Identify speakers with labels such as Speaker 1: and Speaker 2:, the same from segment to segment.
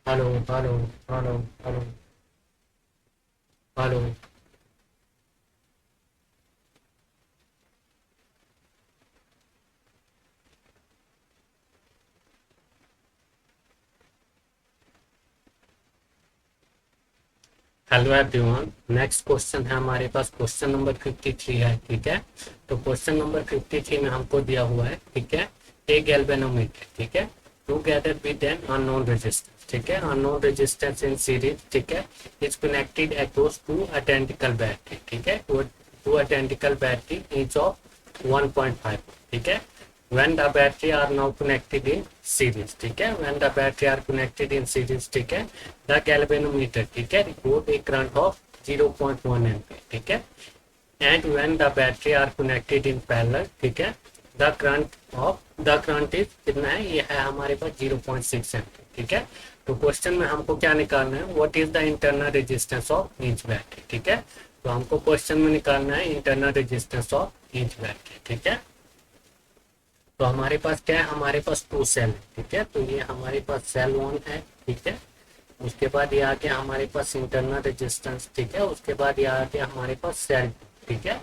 Speaker 1: Hello hello hello hello hello. Hello everyone, next question है हमारे पास, question number 53 है। ठीक है, तो क्वेश्चन नंबर 53 में हमको दिया हुआ है, ठीक है, ए गैल्वेनोमीटर, ठीक है, together with an unknown resistance, ठीक है, अननोन रेजिस्टेंस इन सीरीज, ठीक है, is connected across two identical battery, ठीक है, two identical battery each of 1.5, ठीक है, when the battery are now connected in series, ठीक है, when the battery are connected in series, ठीक है, the galvanometer, ठीक है, record a current of 0.1 ampere, ठीक है, and when the battery are connected in parallel, ठीक है, the current is कितना है, ये है हमारे पास 0.6 एम्पीयर, ठीक है। तो क्वेश्चन में हमको क्या निकालना है, what is the internal resistance of each battery, ठीक है, तो हमको क्वेश्चन में निकालना है internal resistance of each battery, ठीक है। तो हमारे पास क्या है, हमारे पास टू सेल है, ठीक है, तो ये हमारे पास सेल वन है, ठीक है, उसके बाद ये आ गया हमारे पास इंटरनल रेजिस्टेंस, ठीक है, उसके बाद ये आ गया हमारे पास सेल, ठीक है,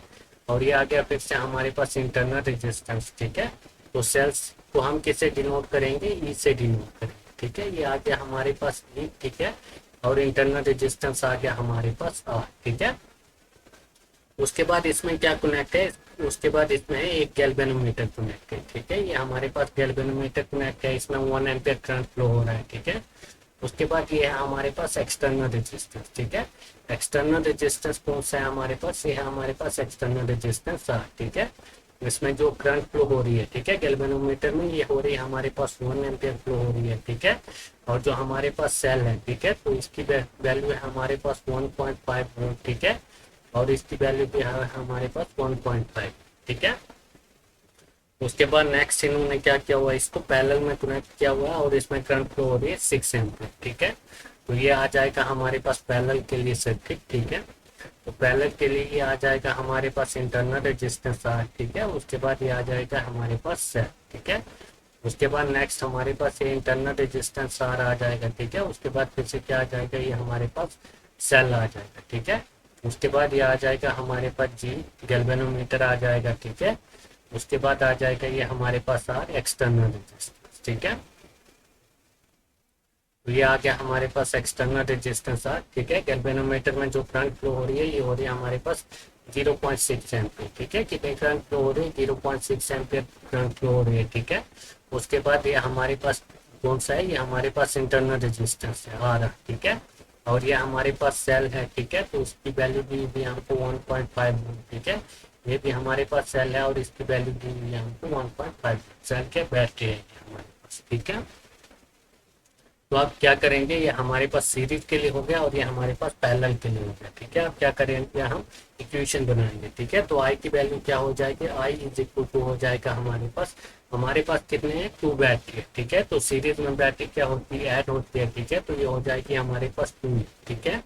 Speaker 1: और ये आ गया फिर से हमारे पास इंटरनल रेजिस्टेंस, ठीक है। तो सेल्स को हम किससे डिनोट करेंगे, ई से डिनोट करेंगे, ठीक है, ये आ गया हमारे पास ई, ठीक है, और इंटरनल रेजिस्टेंस आ गया हमारे पास आर, ठीक है। उसके बाद इसमें क्या कनेक्ट है, उसके बाद इसमें है एक गैल्वेनोमीटर कनेक्ट है, ठीक है, ये हमारे पास गैल्वेनोमीटर कनेक्ट है, इसमें 1 एम्पियर करंट फ्लो हो रहा है, ठीक है। उसके बाद ये है हमारे पास एक्सटर्नल रेजिस्टेंस, ठीक है, एक्सटर्नल रेजिस्टेंस कौन सा है हमारे पास, ये है हमारे पास एक्सटर्नल रेजिस्टेंस आर, ठीक है। इसमें जो करंट फ्लो हो रही है, ठीक है, गैल्वेनोमीटर में ये हो रही है हमारे पास 1 एम्पियर फ्लो हो रही है, ठीक है, और जो हमारे पास सेल है, ठीक है, तो इसकी वैल्यू है हमारे पास 1.5 वोल्ट, ठीक है, और इसकी वैल्यू भी है हमारे पास 1.5, ठीक है। उसके बाद नेक्स्ट इन्होंने क्या किया हुआ है, इसको पैरेलल में कनेक्ट किया हुआ है और इसमें करंट फ्लो हो रही है 6 एम्पीयर, ठीक है। तो ये आ जाएगा हमारे पास पैरेलल के लिए सर्किट, ठीक है। तो पैरेलल के लिए ये आ जाएगा हमारे पास इंटरनल रेजिस्टेंस आर, ठीक है, उसके बाद ये आ जाएगा हमारे पास सेल, ठीक है। उसके बाद नेक्स्ट हमारे पास ये इंटरनल रेजिस्टेंस आर आ जाएगा, ठीक है, उसके बाद फिर से क्या आ जाएगा, ये हमारे पास सेल आ जाएगा, ठीक है। उसके बाद ये आ जाएगा हमारे पास जी गैल्वेनोमीटर आ जाएगा, ठीक है। उसके बाद आ जाएगा ये हमारे पास आर एक्सटर्नल रेजिस्टेंस, ठीक है, तो ये आ गया हमारे पास एक्सटर्नल रेजिस्टेंस आर, ठीक है। गैल्वेनोमीटर में जो करंट फ्लो हो रही है ये हो रही है हमारे पास 0.6 एम्पीयर, ठीक है, कितने करंट फ्लो हो रही है, 0.6 एम्पीयर करंट फ्लो हो रही है, ठीक है। उसके बाद ये हमारे पास कौन सा है, ये हमारे पास इंटरनल रेजिस्टेंस है आर, ठीक है, और ये हमारे पास सेल है, ठीक है, तो उसकी वैल्यू दी है हमको 1.5, ठीक है, ये भी हमारे पास सेल है और इसकी वैल्यू दी हुई है हमको 1.5 सेल के बैटरी है हमारे पास, ठीक है। तो आप क्या करेंगे, ये हमारे पास सीरीज के लिए हो गया और ये हमारे पास पैरेलल के लिए हो गया, ठीक है। अब क्या करेंगे, हम इक्वेशन बनाएंगे, ठीक है, तो आई की वैल्यू क्या हो जाएगी, आई इज इक्वल टू हो जाएगा हमारे पास कितने हैं, 2 बैटरी है, ठीक है, तो सीरीज में बैटरी क्या होती है, ऐड होती है, ठीक है, तो ये हो जाएगी हमारे पास 2, ठीक है,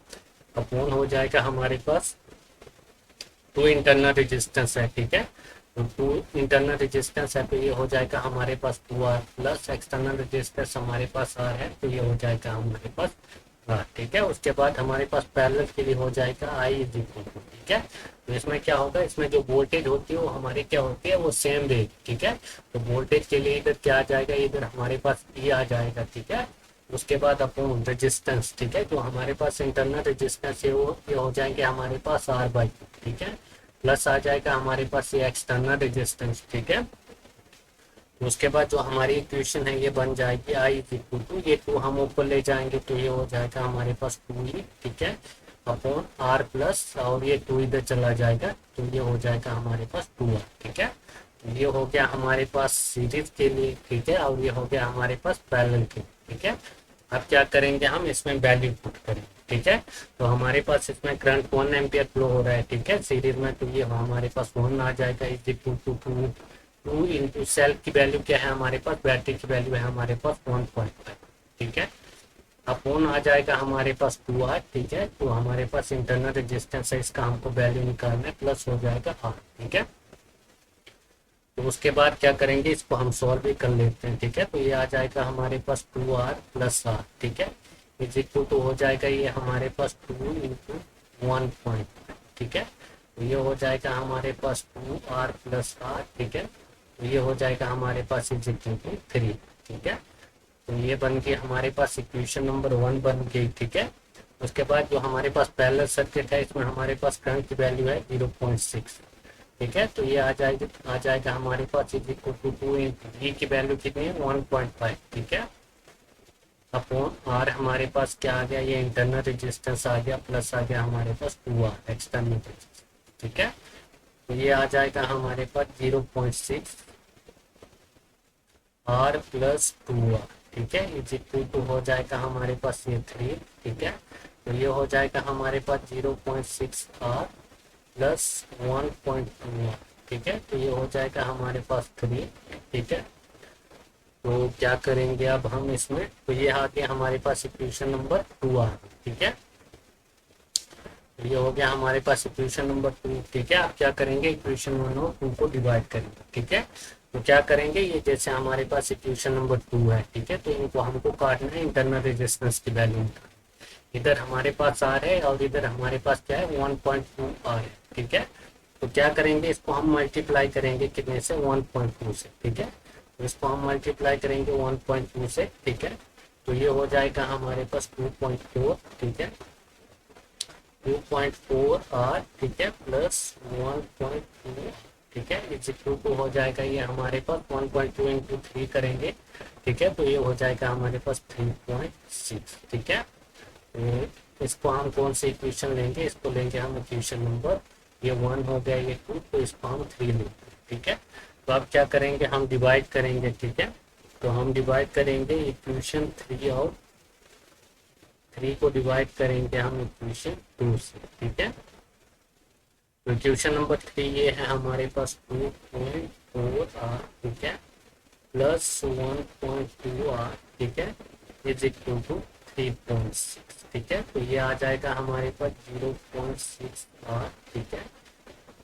Speaker 1: अपॉन हो जाएगा हमारे पास 2 इंटरनल रेजिस्टेंस है, ठीक है, तो 2 इंटरनल रेजिस्टेंस है, तो ये हो जाएगा हमारे पास 2R प्लस एक्सटर्नल रेजिस्टेंस हमारे पास R है, तो ये हो जाएगा हमारे पास R, ठीक है। उसके बाद हमारे पास पैरेलल के लिए हो जाएगा I इज इक्वल टू, ठीक है, तो इसमें क्या होगा, इसमें जो वोल्टेज होती है वो हमारी क्या होती है, वो सेम रहेगी, ठीक है। तो वोल्टेज के लिए इधर क्या आ जाएगा, इधर हमारे पास E आ जाएगा, ठीक है। उसके बाद अपॉन रेजिस्टेंस, ठीक है, जो हमारे पास इंटरनल रेजिस्टेंस है वो ये हो जाएंगे हमारे पास R/2, ठीक है, प्लस आ जाएगा हमारे पास ये एक्सटर्नल रेजिस्टेंस, ठीक है। उसके बाद जो हमारी इक्वेशन है ये बन जाएगी आई इज इक्वल टू, ये 2 हम ऊपर ले जाएंगे तो ये हो जाएगा हमारे पास 2E, ठीक है, अपॉन R प्लस, और ये 2 इधर चला जाएगा तो ये हो जाएगा हमारे पास 2R, ठीक है। तो ये हो गया हमारे पास सीरीज के लिए, ठीक है, और ये हो गया हमारे पास पैरेलल के, ठीक है। अब क्या करेंगे, हम इसमें वैल्यू पुट करेंगे, ठीक है। तो हमारे पास इसमें करंट 1 एम्पियर फ्लो हो रहा है, ठीक है, सीरीज में, तो ये हमारे पास 1 आ जाएगा is equal to 2 into cell की वैल्यू क्या है हमारे पास, बैटरी की वैल्यू है हमारे पास 1.5, ठीक है, अपॉन आ जाएगा हमारे पास 2R, ठीक है, तो हमारे पास इंटरनल रेजिस्टेंस है, इसका हमको वैल्यू निकालना है, प्लस हो जाएगा R, ठीक है। तो उसके बाद क्या करेंगे, इसको हम सॉल्व भी कर लेते हैं, ठीक है, तो ये आ जाएगा हमारे पास 2R प्लस R, ठीक है, इज इक्वल टू हो जाएगा ये हमारे पास 2 इंटू 1.5, ठीक है। तो ये हो जाएगा हमारे पास 2r प्लस r, ठीक है। तो ये हो जाएगा हमारे पास इज इक्वल टू 3, ठीक है। तो ये बन गई हमारे पास इक्वेशन नंबर 1 बन गई, ठीक है। उसके बाद जो हमारे पास पैरेलल सर्किट है इसमें हमारे पास करंट की वैल्यू है 0.6, ठीक है। तो ये आ जाएगा हमारे पास इज इक्वल टू 2 इंटू ई की वैल्यू कितनी है 1.5, ठीक है। अपॉन आर हमारे पास क्या आ गया, ये इंटरनल रेजिस्टेंस आ गया, प्लस आ गया हमारे पास 2r एक्सटर्नल रेजिस्टेंस, ठीक है। तो ये आ जाएगा हमारे पास 0.6 r प्लस 2r, ठीक है, इज इक्वल टू हो जाएगा हमारे पास ये 3, ठीक है। तो ये हो जाएगा हमारे पास 0.6 r प्लस 1.2r, ठीक है। तो ये हो जाएगा हमारे पास 3, ठीक है। तो क्या करेंगे अब हम इसमें, तो ये आ गया हमारे पास इक्वेशन नंबर 2 ठीक है। तो ये हो गया हमारे पास इक्वेशन नंबर 2, ठीक है। आप क्या करेंगे, इक्वेशन 1 और 2 को डिवाइड करेंगे, ठीक है। तो क्या करेंगे, ये जैसे हमारे पास इक्वेशन नंबर 2 है, ठीक है, तो इनको हमको काटना है इंटरनल रेजिस्टेंस की वैल्यू। इधर हमारे पास आर है और इधर हमारे पास क्या है 1.2 आर है, ठीक है। तो क्या करेंगे, इसको हम मल्टीप्लाई करेंगे कितने से 1.2 से, ठीक है। तो इसको हम मल्टीप्लाई करेंगे 1.2 से, ठीक है। तो ये हो जाएगा हमारे पास 2.4, ठीक है, 2.4 आर, ठीक है, प्लस 1.2, ठीक है, इज इक्वल टू हो जाएगा ये हमारे पास 1.2 इंटू 3 करेंगे, ठीक है। तो ये हो जाएगा हमारे पास 3.6, ठीक है। तो इसको हम कौन सी इक्वेशन लेंगे, इसको लेंगे हम इक्वेशन नंबर, ये 1 हो गया, ये 2, तो इसको हम 3 लेंगे, ठीक है। तो अब क्या करेंगे, हम डिवाइड करेंगे, ठीक है। तो हम डिवाइड करेंगे इक्वेशन 3 और 3 को डिवाइड करेंगे हम इक्वेशन 2 से, ठीक है। तो इक्वेशन नंबर 3 ये है हमारे पास 2.4 आर, ठीक है, प्लस 1.2 आर, ठीक है, इज इक्वल टू 3.6, ठीक है। तो ये आ जाएगा हमारे पास 0.6 आर, ठीक है,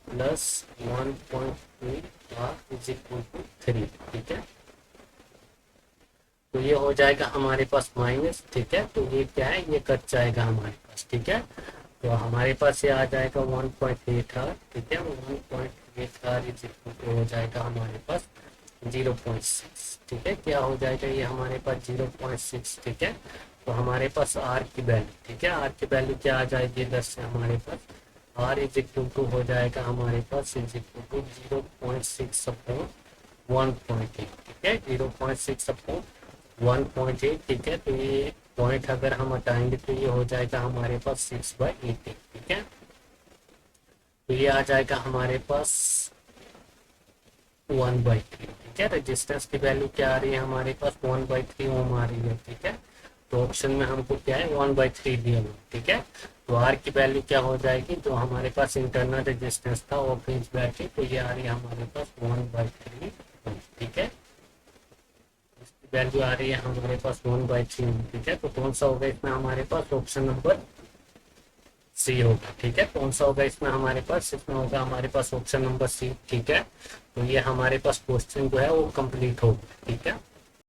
Speaker 1: plus 1.2 r is equal to 3, ठीक है। तो ये हो जाएगा हमारे पास माइनस, ठीक है। तो ये क्या है, ये कट जाएगा हमारे पास, ठीक है। तो हमारे पास ये आ जाएगा 1.8 आर, ठीक है, 1.8 आर इज इक्वल टू हो जाएगा हमारे पास 0.6, ठीक है। क्या हो जाएगा ये हमारे पास 0.6, ठीक है। तो हमारे पास आर की वैल्यू, ठीक है, आर की वैल्यू क्या आ जाएगी इधर से हमारे पास आर इज इक्वल टू हो जाएगा हमारे पास इज इक्वल टू 0.6 अपॉन 1.8, ठीक है, 0.6 अपॉन 1.8, ठीक है। तो ये पॉइंट अगर हम हटाएंगे तो ये हो जाएगा हमारे पास 6/18, ठीक है। तो ये आ जाएगा हमारे पास 1/3, ठीक है। रेजिस्टेंस की वैल्यू क्या आ रही है हमारे पास 1/3 ओम आ रही है, ठीक है। तो ऑप्शन में हमको क्या है 1/3 दिया हुआ, ठीक है। तो आर की वैल्यू क्या हो जाएगी, जो हमारे पास इंटरनल रेजिस्टेंस था ऑफ इंच बैटरी, तो ये आ रही है हमारे पास 1/3, ठीक है। वैल्यू आ रही है हमारे पास 1/3, ठीक है। तो कौन सा होगा इसमें हमारे पास, ऑप्शन नंबर सी होगा, ठीक है। कौन सा होगा इसमें हमारे पास, इसमें होगा हमारे पास ऑप्शन नंबर सी, ठीक है। तो ये हमारे पास क्वेश्चन जो है वो कंप्लीट होगा, ठीक है।